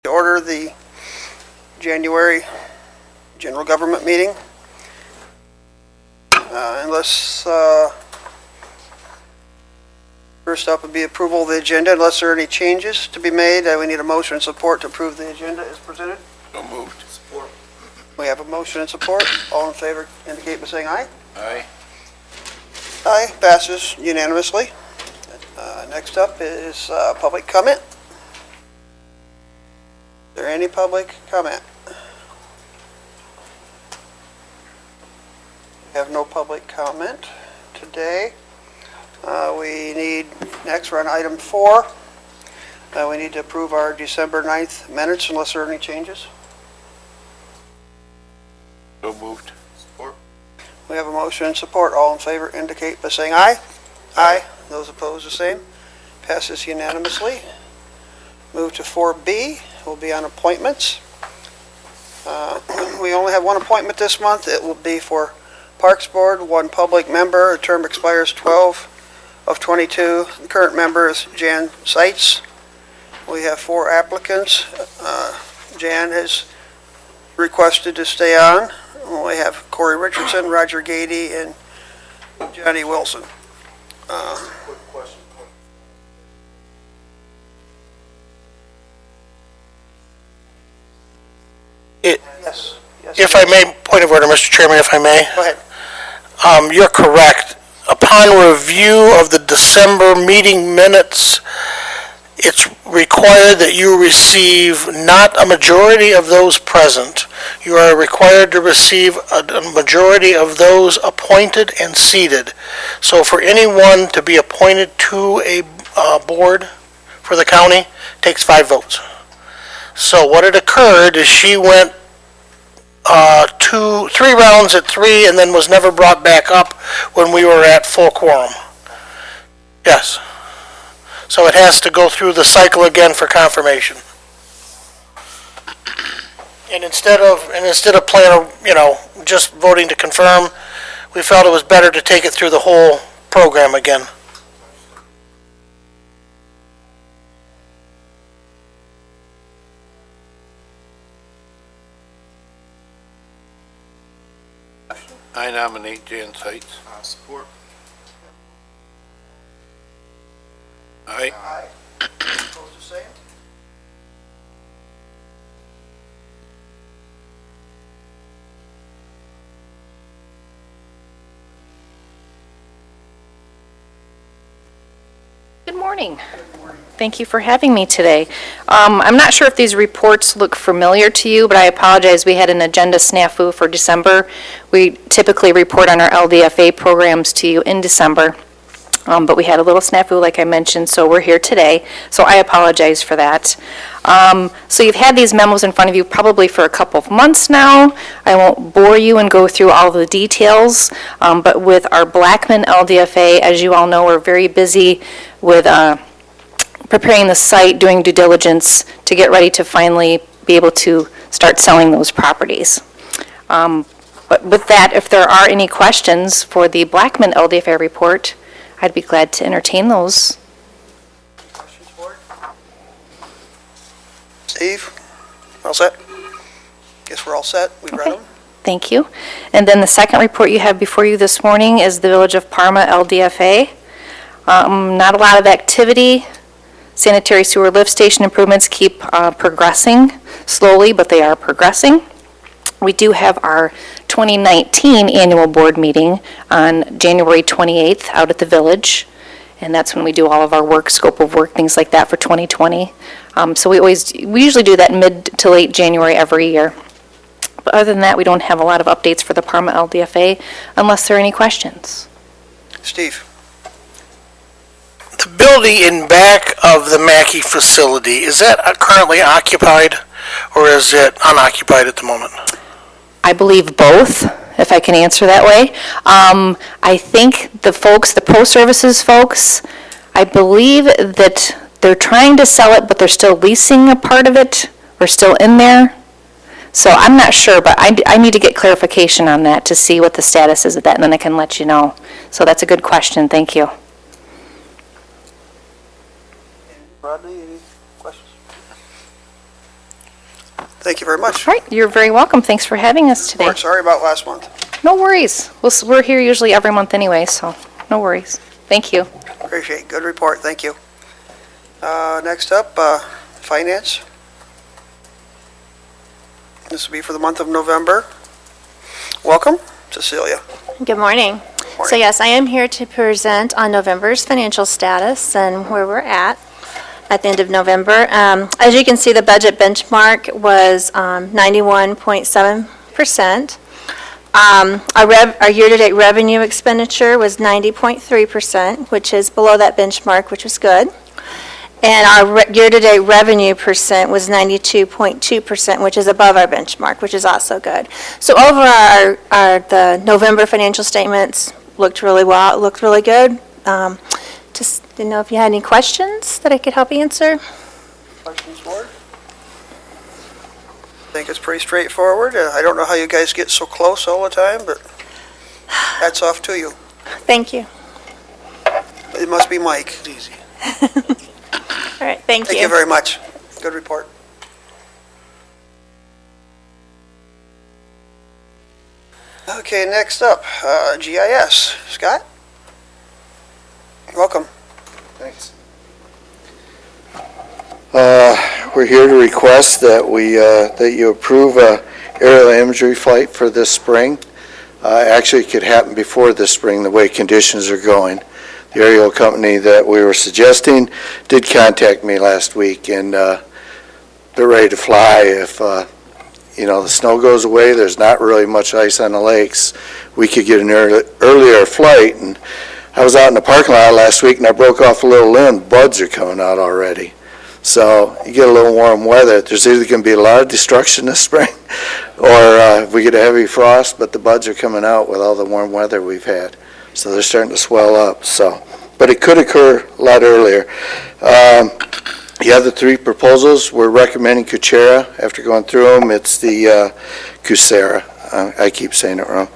to order the January general government meeting. First up would be approval of the agenda. Unless there are any changes to be made, we need a motion and support to approve the agenda as presented. So moved. Support. We have a motion and support. All in favor indicate by saying aye. Aye. Aye, passes unanimously. Next up is public comment. Is there any public comment? We have no public comment today. Next we're on item 4. We need to approve our December 9th minutes unless there are any changes. So moved. Support. We have a motion and support. All in favor indicate by saying aye. Aye. Those opposed, the same. Passes unanimously. Move to 4B. We'll be on appointments. We only have one appointment this month. It will be for Parks Board, one public member. The term expires 12/22. The current member is Jan Seitz. We have 4 applicants. Jan has requested to stay on. We have Corey Richardson, Roger Gady, and Johnny Wilson. Quick question. Yes. If I may, point of order, Mr. Chairman, if I may. Go ahead. You're correct. Upon review of the December meeting minutes, it's required that you receive not a majority of those present. You are required to receive a majority of those appointed and seated. So for anyone to be appointed to a board for the county, takes 5 votes. So what had occurred is she went 3 rounds at 3 and then was never brought back up when we were at full quorum. Yes. So it has to go through the cycle again for confirmation. And instead of playing, just voting to confirm, we felt it was better to take it through the whole program again. I nominate Jan Seitz. Support. Aye. Aye. Opposed, the same. Good morning. Thank you for having me today. I'm not sure if these reports look familiar to you, but I apologize. We had an agenda snafu for December. We typically report on our LDFA programs to you in December, but we had a little snafu, like I mentioned, so we're here today. So I apologize for that. So you've had these memos in front of you probably for a couple of months now. I won't bore you and go through all the details, but with our Blackman LDFA, as you all know, we're very busy with preparing the site, doing due diligence to get ready to finally be able to start selling those properties. But with that, if there are any questions for the Blackman LDFA report, I'd be glad to entertain those. Questions for it? Steve, all set? Guess we're all set. We've read Okay. them. Thank you. And then the second report you have before you this morning is the Village of Parma LDFA. Not a lot of activity. Sanitary sewer lift station improvements keep progressing slowly, but they are progressing. We do have our 2019 annual board meeting on January 28th out at the village, and that's when we do all of our work, scope of work, things like that for 2020. So we usually do that mid to late January every year. But other than that, we don't have a lot of updates for the Parma LDFA unless there are any questions. Steve? The building in back of the Mackey facility, is that currently occupied or is it unoccupied at the moment? I believe both, if I can answer that way. I think the pro services folks, I believe that they're trying to sell it, but they're still leasing a part of it, or still in there. So I'm not sure, but I need to get clarification on that to see what the status is of that, and then I can let you know. So that's a good question, thank you. Rodney, any questions? Thank you very much. All right, you're very welcome. Thanks for having us today. Sorry about last month. No worries. We're here usually every month anyway, so no worries. Thank you. Appreciate it. Good report. Thank you. Next up, finance. This will be for the month of November. Welcome, Cecilia. Good morning. So Morning. yes, I am here to present on November's financial status and where we're at the end of November. As you can see, the budget benchmark was 91.7%. Our year-to-date revenue expenditure was 90.3%, which is below that benchmark, which was good. And our year-to-date revenue percent was 92.2%, which is above our benchmark, which is also good. So overall, the November financial statements looked really well, looked really good. Just didn't know if you had any questions that I could help answer. Questions for her? I think it's pretty straightforward. I don't know how you guys get so close all the time, but hats off to you. Thank you. It must be Mike. Easy. All right, thank Thank you very much. Good report. Okay, next up, GIS. Scott? Welcome. Thanks. We're here to request that that you approve a aerial imagery flight for this spring. Actually, it could happen before this spring, the way conditions are going. The aerial company that we were suggesting did contact me last week, and they're ready to fly if, the snow goes away, there's not really much ice on the lakes. We could get an earlier flight, and I was out in the parking lot last week, and I broke off a little limb. Buds are coming out already. So you get a little warm weather, there's either going to be a lot of destruction this spring, or we get a heavy frost, but the buds are coming out with all the warm weather we've had. So they're starting to swell up. But it could occur a lot earlier. The other three proposals, we're recommending Kuchera. After going through them, it's the Kucera. I keep saying it wrong.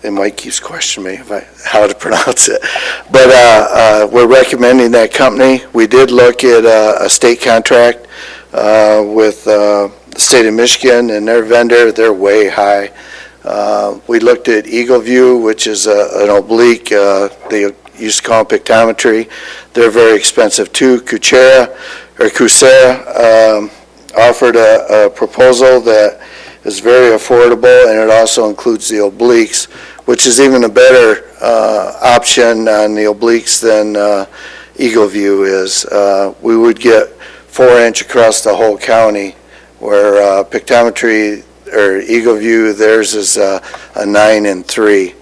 And Mike keeps questioning me how to pronounce it. But we're recommending that company. We did look at a state contract with the state of Michigan and their vendor. They're way high. We looked at Eagle View, which is an oblique, they used to call it pictometry. They're very expensive too. Kucera offered a proposal that is very affordable, and it also includes the obliques, which is even a better option on the obliques than Eagle View is. We would get 4-inch across the whole county, where pictometry or Eagle View, theirs is a 9 and 3,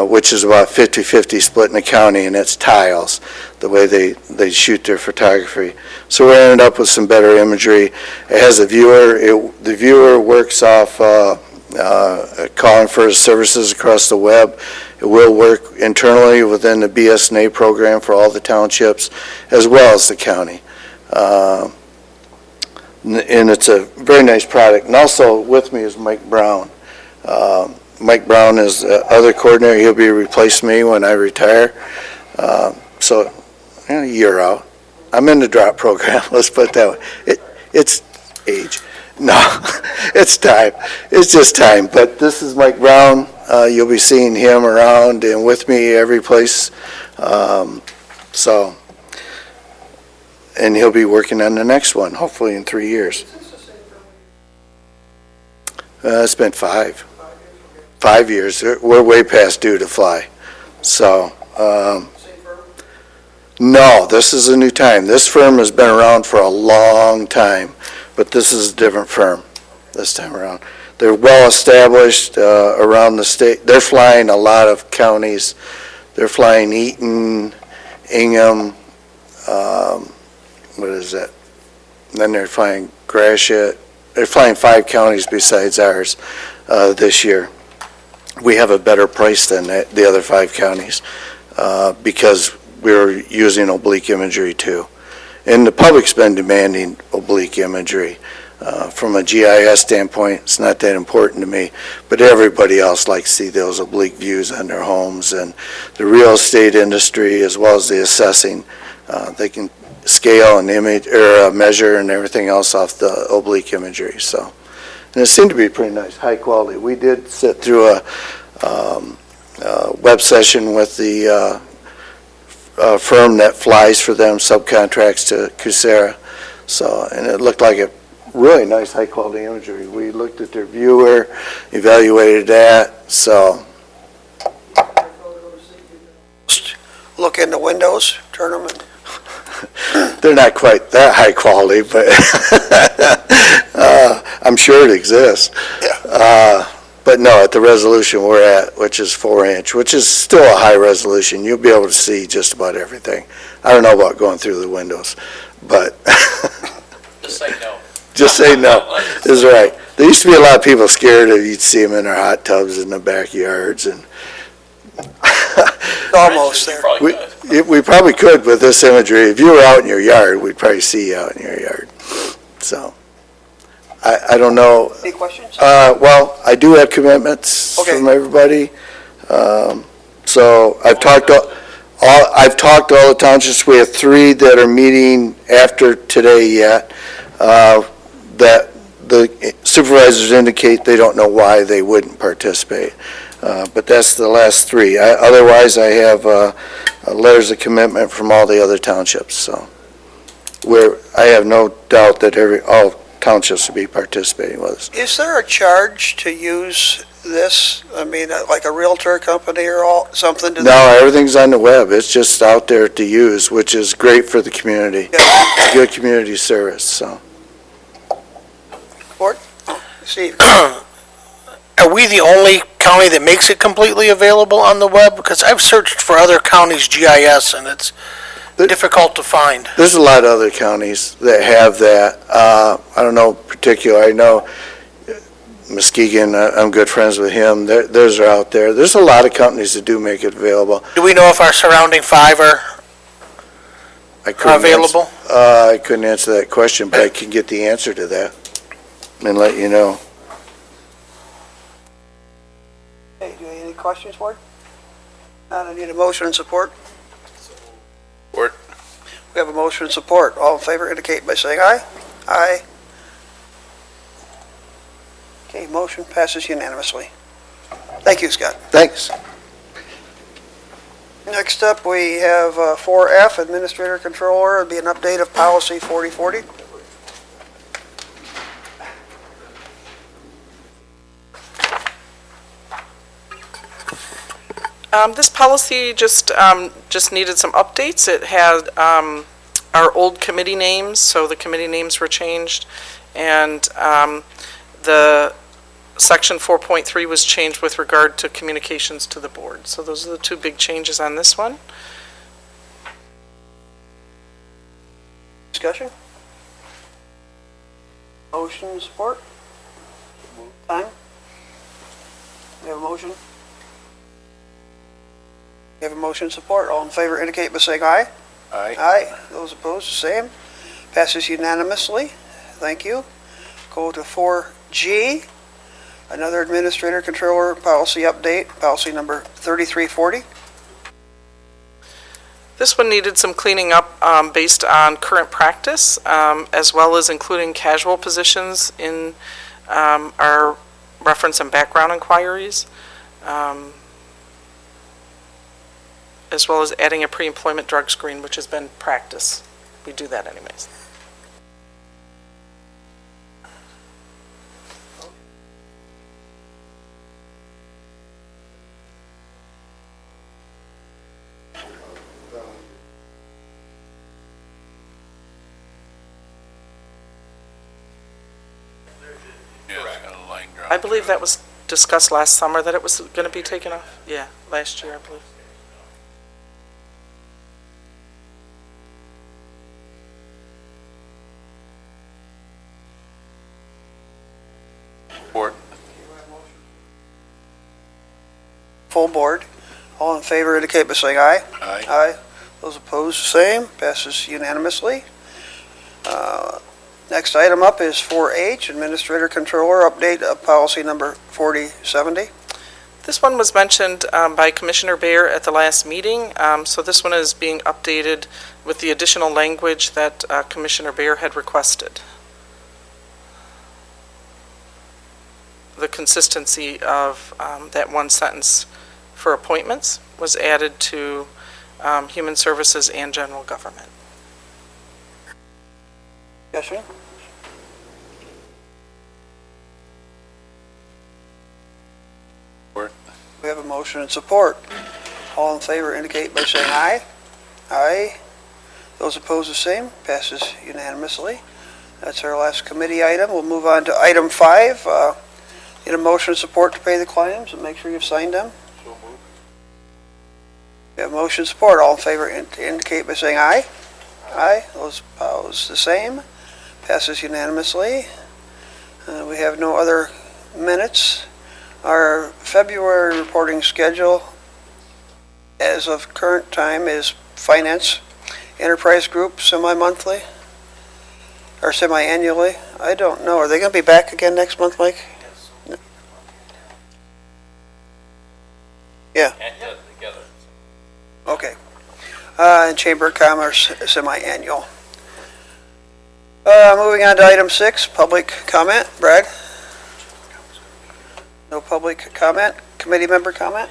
which is about 50-50 split in the county, and it's tiles, the way they shoot their photography. So we ended up with some better imagery. It has a viewer. The viewer works off calling for services across the web. It will work internally within the BSNA program for all the townships, as well as the county. And it's a very nice product. And also with me is Mike Brown. Mike Brown is the other coordinator. He'll be replacing me when I retire. So a year out. I'm in the drop program, let's put it that way. It's age. No, it's time. It's just time. But this is Mike Brown. You'll be seeing him around and with me every place. And he'll be working on the next one, hopefully in 3 years. It's been 5 years. We're way past due to fly. So, no, this is a new time. This firm has been around for a long time, but this is a different firm this time around. They're well established around the state. They're flying a lot of counties. They're flying Eaton, Ingham, what is that? And then they're flying Gratiot. They're flying 5 counties besides ours this year. We have a better price than the other 5 counties because we're using oblique imagery too. And the public's been demanding oblique imagery. From a GIS standpoint, it's not that important to me, but everybody else likes to see those oblique views on their homes, and the real estate industry as well as the assessing. scale and image, or measure and everything else off the oblique imagery, so. And it seemed to be pretty nice, high quality. We did sit through a web session with the firm that flies for them, subcontracts to Coursera. So, and it looked like a really nice, high-quality imagery. We looked at their viewer, evaluated that, so, Look in the windows, turn them, and they're not quite that high quality, but I'm sure it exists. Yeah. But no, at the resolution we're at, which is 4-inch, which is still a high resolution, you'll be able to see just about everything. I don't know about going through the windows, but Just say no. just say no, is right. There used to be a lot of people scared that you'd see them in their hot tubs in the backyards, and almost there. we probably could with this imagery. If you were out in your yard, we'd probably see you out in your yard. So, I don't know. Any questions? Well, I do have commitments Okay. from everybody. So I've talked to all the townships. We have 3 that are meeting after today yet, that the supervisors indicate they don't know why they wouldn't participate. But that's the last 3. Otherwise, I have letters of commitment from all the other townships, so I have no doubt that all townships will be participating with us. Is there a charge to use this? I mean, like a Realtor company or something? Do they- No, everything's on the web. It's just out there to use, which is great for the community. Good community service, so. Steve? Are we the only county that makes it completely available on the web? Because I've searched for other counties' GIS, and it's difficult to find. There's a lot of other counties that have that. I don't know particular. I know Muskegon, I'm good friends with him. Theirs are out there. There's a lot of companies that do make it available. Do we know if our surrounding 5 are available? I couldn't answer that question, but I can get the answer to that and let you know. Hey, do you have any questions, Ward? Not, I need a motion and support. Support. We have a motion and support. All in favor indicate by saying aye. Aye. Okay, motion passes unanimously. Thank you, Scott. Thanks. Next up, we have 4F, Administrator Controller. It'll be an update of Policy 4040. This policy just needed some updates. It had our old committee names, so the committee names were changed, and the section 4.3 was changed with regard to communications to the board. So those are the 2 big changes on this one. Discussion? Motion and support? Time? We have a motion? We have a motion and support. All in favor indicate by saying aye. Aye. Aye. Those opposed, the same. Passes unanimously. Thank you. Go to 4G, another Administrator Controller Policy Update, Policy number 3340. This one needed some cleaning up based on current practice, as well as including casual positions in our reference and background inquiries, as well as adding a pre-employment drug screen, which has been practice. We do that anyways. Yeah, it's got a line drawn. I believe that was discussed last summer, that it was going to be taken off. Yeah, last year, I believe. Support. Full board. All in favor indicate by saying aye. Aye. Aye. Those opposed, the same. Passes unanimously. Next item up is 4H, Administrator Controller Update of Policy number 4070. This one was mentioned by Commissioner Bear at the last meeting, so this one is being updated with the additional language that Commissioner Bear had requested. The consistency of that one sentence for appointments was added to Human Services and General Government. Discussion? Support. We have a motion and support. All in favor indicate by saying aye. Aye. Those opposed, the same. Passes unanimously. That's our last committee item. We'll move on to item 5. Need a motion and support to pay the claims, and make sure you've signed them. We have motion and support. All in favor indicate by saying aye. Aye. Those opposed, the same. Passes unanimously. We have no other minutes. Our February reporting schedule as of current time is Finance Enterprise Group semi-monthly or semi-annually. I don't know. Are they going to be back again next month, Mike? Yeah. And together. Okay. And Chamber of Commerce semi-annual. Moving on to item 6, public comment. Brad? No public comment? Committee member comment?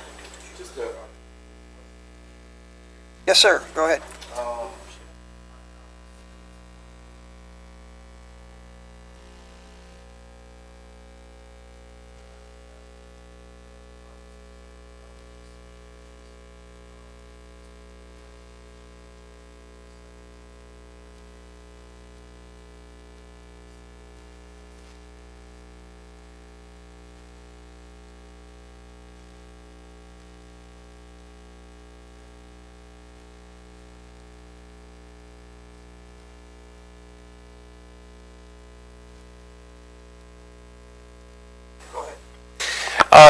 Yes, sir. Go ahead.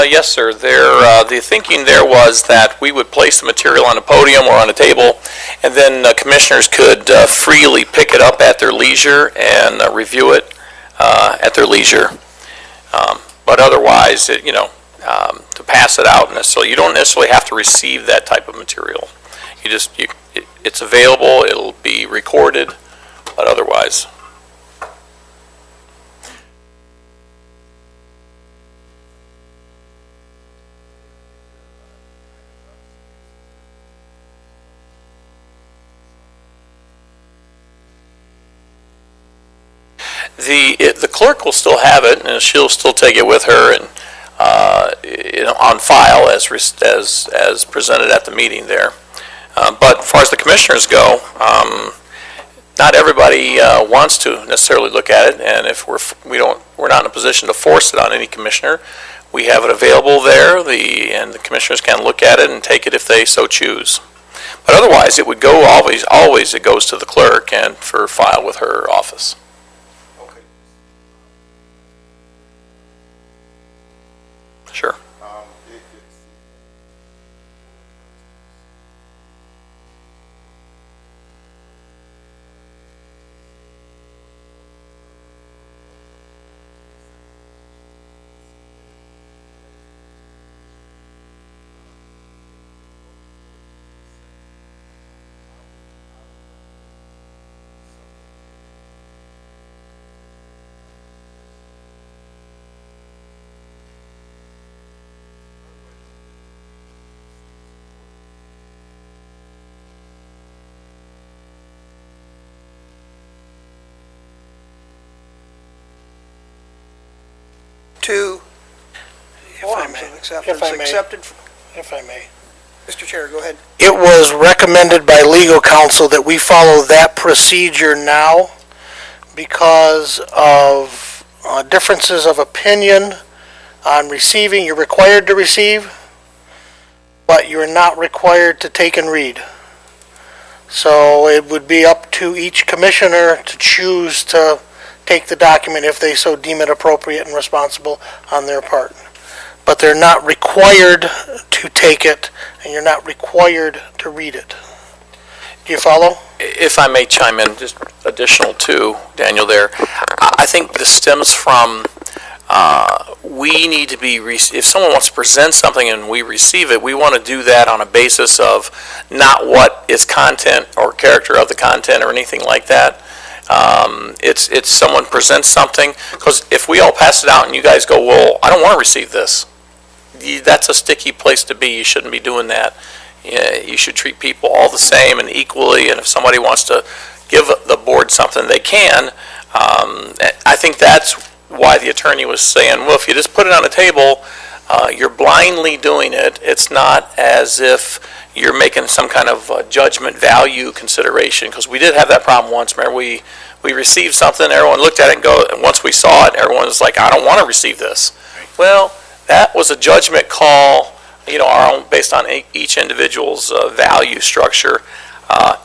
Yes, sir. The thinking there was that we would place the material on a podium or on a table, and then commissioners could freely pick it up at their leisure and review it at their leisure. But otherwise, to pass it out necessarily, you don't necessarily have to receive that type of material. It's available. It'll be recorded, but otherwise. The clerk will still have it, and she'll still take it with her and on file as presented at the meeting there. But as far as the commissioners go, not everybody wants to necessarily look at it, and if we're not in a position to force it on any commissioner, we have it available there, and the commissioners can look at it and take it if they so choose. But otherwise, it would go always it goes to the clerk and for file with her office. Sure. Two If I forms may. of acceptance If I may. accepted. If I may. Mr. Chair, go ahead. It was recommended by legal counsel that we follow that procedure now because of differences of opinion on receiving. You're required to receive, but you're not required to take and read. So it would be up to each commissioner to choose to take the document if they so deem it appropriate and responsible on their part. But they're not required to take it, and you're not required to read it. Do you follow? If I may chime in, just additional to Daniel there, I think this stems from we need to be, if someone wants to present something and we receive it, we want to do that on a basis of not what is content or character of the content or anything like that. It's someone presents something, because if we all pass it out and you guys go, well, I don't want to receive this, that's a sticky place to be. You shouldn't be doing that. You should treat people all the same and equally, and if somebody wants to give the board something, they can. I think that's why the attorney was saying, well, if you just put it on a table, you're blindly doing it. It's not as if you're making some kind of judgment value consideration, because we did have that problem once. Remember, we received something, everyone looked at it and once we saw it, everyone was like, I don't want to receive this. Well, that was a judgment call, our own, based on each individual's value structure.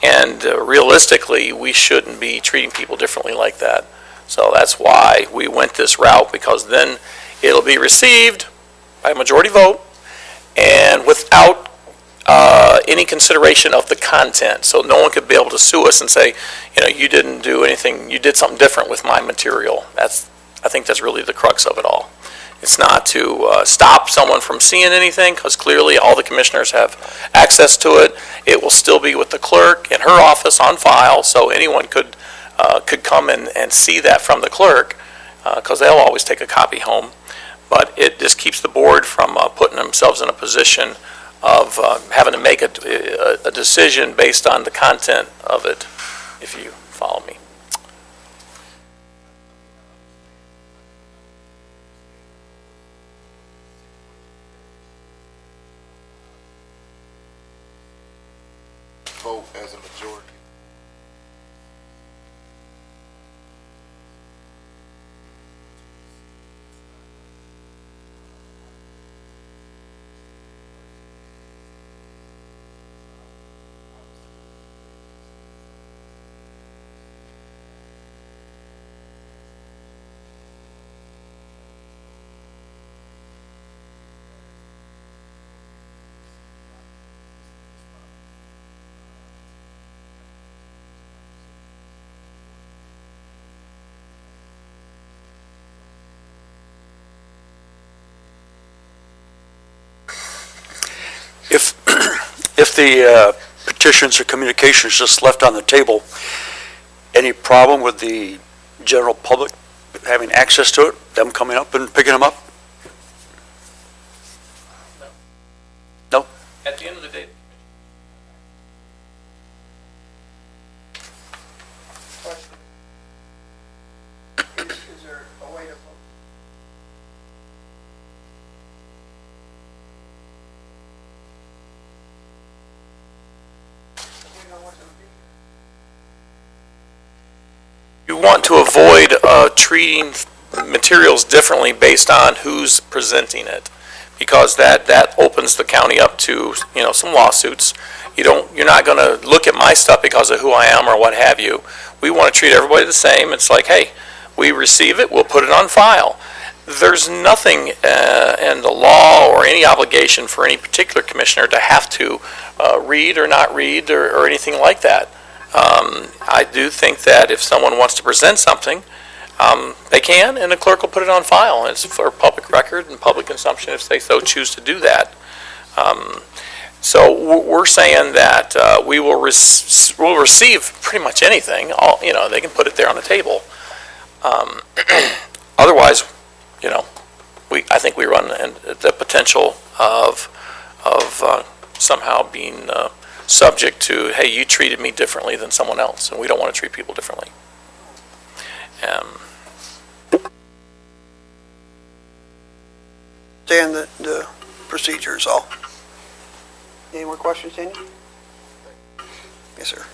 And realistically, we shouldn't be treating people differently like that. So that's why we went this route, because then it'll be received by a majority vote and without any consideration of the content. So no one could be able to sue us and say, you didn't do anything, you did something different with my material. I think that's really the crux of it all. It's not to stop someone from seeing anything, because clearly all the commissioners have access to it. It will still be with the clerk in her office on file, so anyone could come and see that from the clerk, because they'll always take a copy home. But it just keeps the board from putting themselves in a position of having to make a decision based on the content of it, if you follow me. Vote as a majority. If the petitions or communications just left on the table, any problem with the general public having access to it, them coming up and picking them up? No? At the end of the day, Is there a way to vote? We know what to do. you want to avoid treating materials differently based on who's presenting it, because that opens the county up to some lawsuits. You're not going to look at my stuff because of who I am or what have you. We want to treat everybody the same. It's like, hey, we receive it, we'll put it on file. There's nothing in the law or any obligation for any particular commissioner to have to read or not read or anything like that. I do think that if someone wants to present something, they can, and the clerk will put it on file. It's for public record and public consumption if they so choose to do that. So we're saying that we'll receive pretty much anything. They can put it there on the table. Otherwise, I think we run the potential of somehow being subject to, hey, you treated me differently than someone else, and we don't want to treat people differently. Understand the procedures all. Any more questions, Daniel? Yes, sir.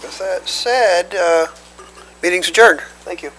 With that said, meeting's adjourned. Thank you.